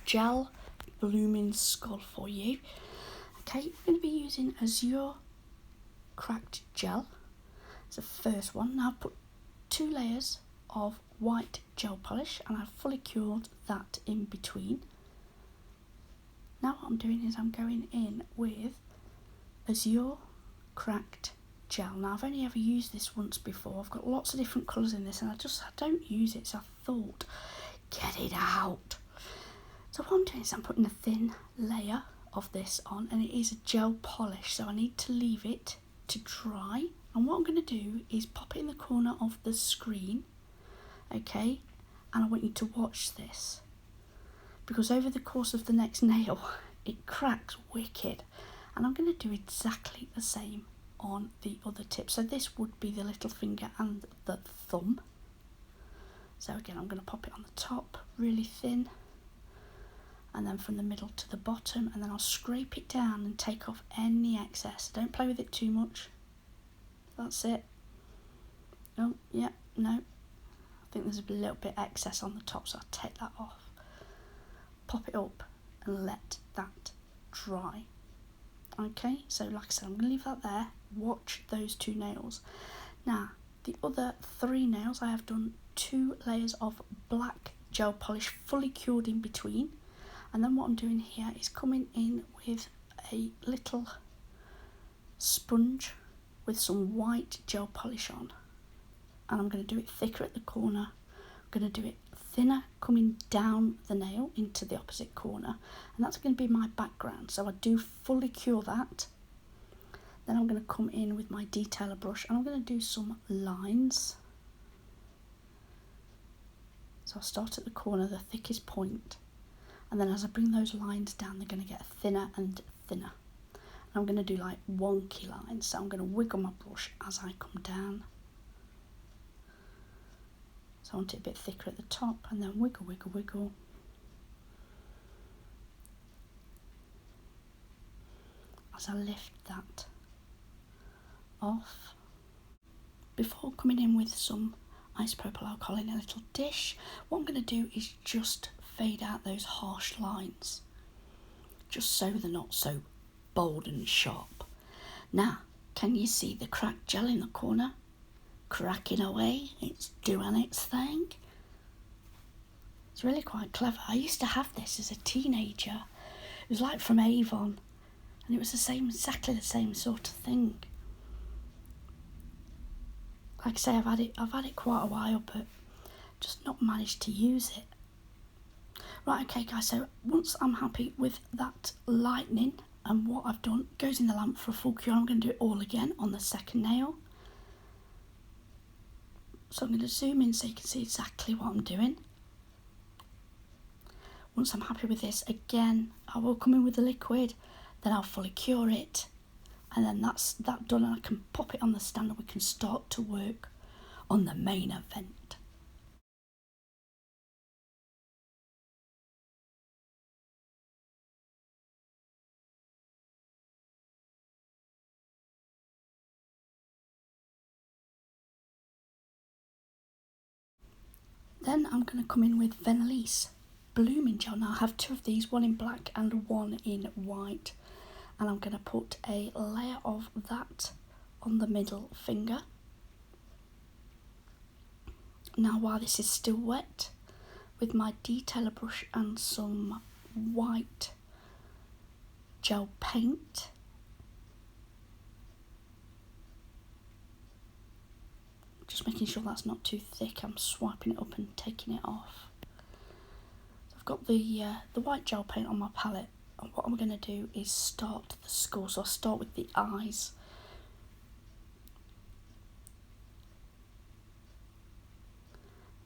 gel blooming skull for you. Okay, we're going to be using Azure Cracked Gel. It's the first one. Now I've put 2 layers of white gel polish and I've fully cured that in between. Now what I'm doing is I'm going in with Azure Cracked Gel. Now I've only ever used this once before. I've got lots of different colours in this and I don't use it, so I thought, get it out. So what I'm doing is I'm putting a thin layer of this on, and it is a gel polish, so I need to leave it to dry. And what I'm going to do is pop it in the corner of the screen, okay, and I want you to watch this, because over the course of the next nail it cracks wicked, and I'm going to do exactly the same on the other tip. So this would be the little finger and the thumb. So again, I'm going to pop it on the top really thin, and then from the middle to the bottom, and then I'll scrape it down and take off any excess. Don't play with it too much. That's it. Oh yeah, no, I think there's a little bit excess on the top, so I'll take that off, pop it up and let that dry. Okay, so like I said, I'm going to leave that there. Watch those 2 nails. Now, the other 3 nails, I have done 2 layers of black gel polish, fully cured in between. And then what I'm doing here is coming in with a little sponge with some white gel polish on. And I'm going to do it thicker at the corner. I'm going to do it thinner coming down the nail into the opposite corner, and that's going to be my background. So I do fully cure that. Then I'm going to come in with my detailer brush and I'm going to do some lines. So I'll start at the corner, the thickest point, and then as I bring those lines down, they're going to get thinner and thinner. And I'm going to do like wonky lines, so I'm going to wiggle my brush as I come down. So I want it a bit thicker at the top, and then wiggle, wiggle, wiggle. As I lift that off. Before coming in with some isopropyl alcohol in a little dish, what I'm going to do is just fade out those harsh lines, just so they're not so bold and sharp. Now, can you see the cracked gel in the corner? Cracking away, it's doing its thing. It's really quite clever. I used to have this as a teenager. It was like from Avon, and it was exactly the same sort of thing. Like I say, I've had it quite a while, but just not managed to use it. Right, okay guys, so once I'm happy with that lightening and what I've done, it goes in the lamp for a full cure. I'm going to do it all again on the second nail. So I'm going to zoom in so you can see exactly what I'm doing. Once I'm happy with this, again, I will come in with the liquid, then I'll fully cure it, and then that's that done, and I can pop it on the stand and we can start to work on the main event. Then I'm going to come in with Venalisa blooming gel. Now I have 2 of these, one in black and one in white, and I'm going to put a layer of that on the middle finger. Now while this is still wet, with my detailer brush and some white gel paint, just making sure that's not too thick, I'm swiping it up and taking it off. So I've got the white gel paint on my palette, and what I'm going to do is start the skull. So I'll start with the eyes.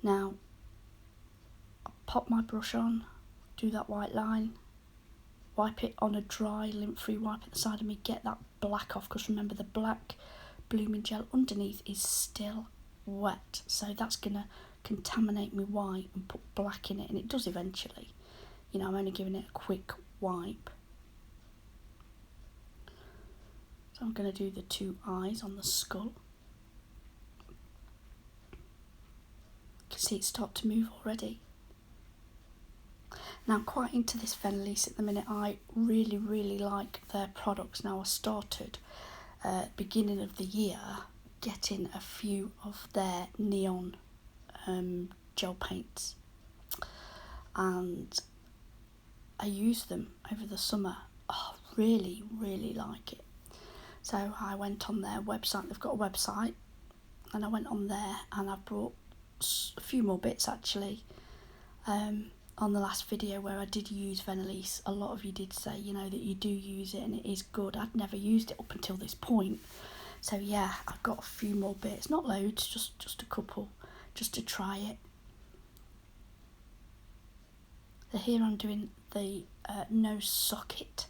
Now, I'll pop my brush on, do that white line, wipe it on a dry, lint-free wipe at the side of me, get that black off, because remember the black blooming gel underneath is still wet, so that's going to contaminate me white and put black in it, and it does eventually. You know, I'm only giving it a quick wipe. So I'm going to do the 2 eyes on the skull. You can see it start to move already. Now I'm quite into this Venalisa at the minute. I really like their products. Now I started beginning of the year getting a few of their neon gel paints, and I used them over the summer. Oh, really like it. So I went on their website. They've got a website, and I went on there and I brought a few more bits actually. On the last video where I did use Venalisa, a lot of you did say, you know, that you do use it and it is good. I'd never used it up until this point. So yeah, I've got a few more bits, not loads, just a couple, just to try it. So here I'm doing the nose socket.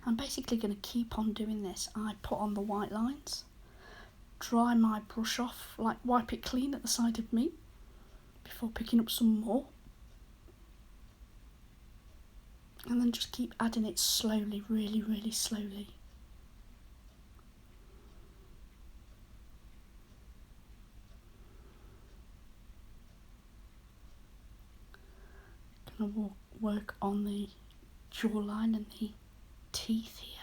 I'm basically going to keep on doing this. I put on the white lines, dry my brush off, like wipe it clean at the side of me before picking up some more, and then just keep adding it slowly, really slowly. Gonna work on the jawline and the teeth here.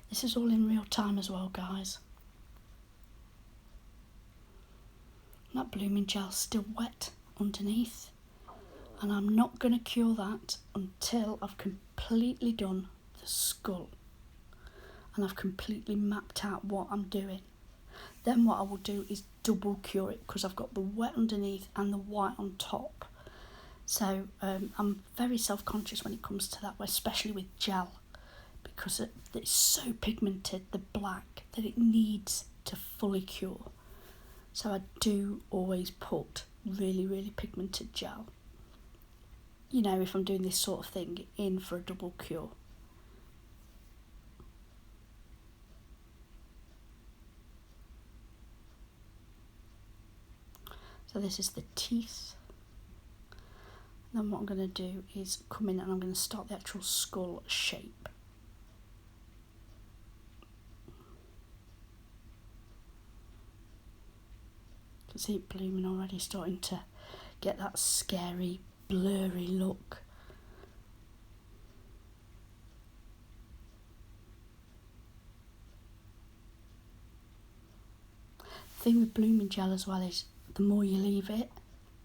This is all in real time as well, guys. That blooming gel's still wet underneath, and I'm not going to cure that until I've completely done the skull and I've completely mapped out what I'm doing. Then what I will do is double cure it, because I've got the wet underneath and the white on top. So I'm very self-conscious when it comes to that, especially with gel, because it's so pigmented, the black, that it needs to fully cure. So I do always put really pigmented gel, you know, if I'm doing this sort of thing, in for a double cure. So this is the teeth. Then what I'm going to do is come in and I'm going to start the actual skull shape. You can see it blooming already, starting to get that scary, blurry look. The thing with blooming gel as well is the more you leave it,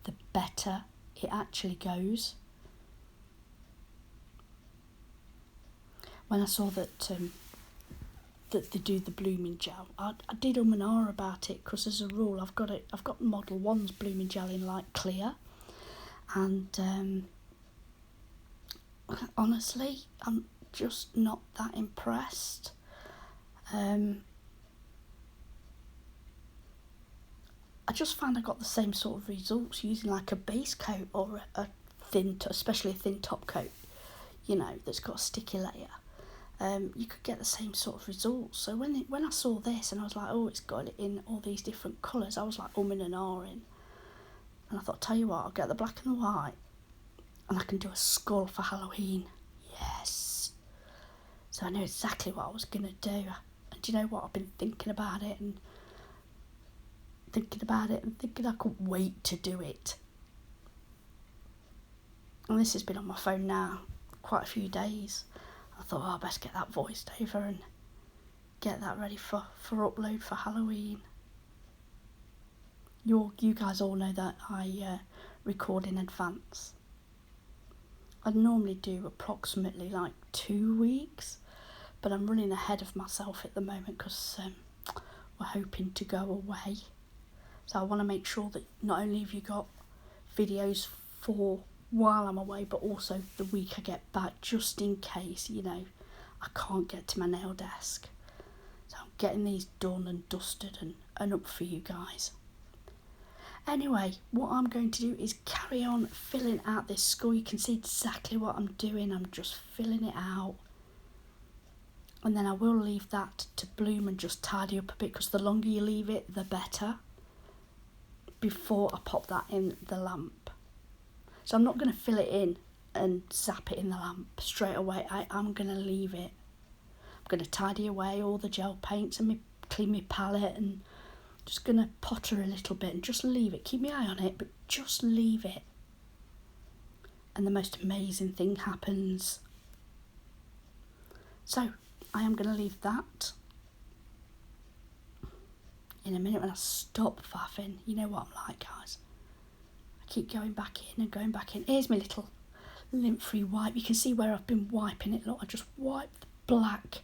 the better it actually goes. When I saw that that they do the blooming gel, I did and ah about it, because as a rule I've got Model 1's blooming gel in light clear, and honestly I'm just not that impressed. I just found I got the same sort of results using like a base coat or a thin, especially a thin top coat, you know, that's got a sticky layer. You could get the same sort of results. So when I saw this and I was like, oh, it's got it in all these different colours, I was like and ahhing. And I thought, tell you what, I'll get the black and the white and I can do a skull for Halloween. Yes. So I knew exactly what I was going to do. And do you know what? I've been thinking about it and thinking I couldn't wait to do it. And this has been on my phone now quite a few days. I thought, oh, I best get that voiced over and get that ready for upload for Halloween. You guys all know that I record in advance. I normally do approximately like 2 weeks, but I'm running ahead of myself at the moment because we're hoping to go away. So I want to make sure that not only have you got videos for while I'm away, but also the week I get back, just in case, you know, I can't get to my nail desk. So I'm getting these done and dusted and up for you guys. Anyway, what I'm going to do is carry on filling out this skull. You can see exactly what I'm doing. I'm just filling it out. And then I will leave that to bloom and just tidy up a bit, because the longer you leave it, the better, before I pop that in the lamp. So I'm not going to fill it in and zap it in the lamp straight away. I'm going to leave it. going to tidy away all the gel paints and clean my palette, and just going to potter a little bit and just leave it. Keep my eye on it, but just leave it. And the most amazing thing happens. So I am going to leave that. In a minute when I stop faffing, you know what I'm like, guys. I keep going back in and going back in. Here's my little lint-free wipe. You can see where I've been wiping it. Look, I just wipe the black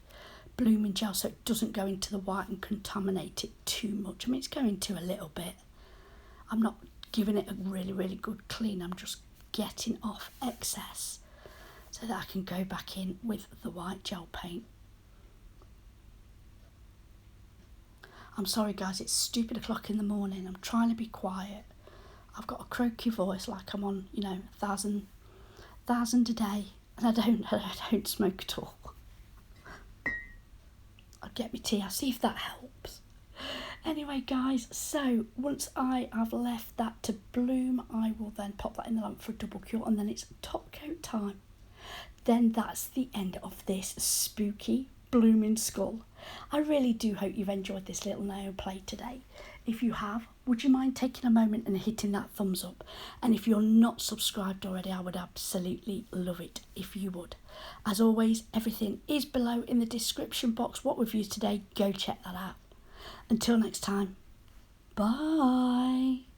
blooming gel so it doesn't go into the white and contaminate it too much. I mean, it's going to a little bit. I'm not giving it a really, really good clean. I'm just getting off excess so that I can go back in with the white gel paint. I'm sorry guys, it's stupid o'clock in the morning. I'm trying to be quiet. I've got a croaky voice like I'm on, 1,000 a day, and I don't smoke at all. I'll get my tea. I'll see if that helps. Anyway guys, so once I have left that to bloom, I will then pop that in the lamp for a double cure, and then it's top coat time. Then that's the end of this spooky blooming skull. I really do hope you've enjoyed this little nail play today. If you have, would you mind taking a moment and hitting that thumbs up? And if you're not subscribed already, I would absolutely love it if you would. As always, everything is below in the description box. What we've used today, go check that out. Until next time, bye.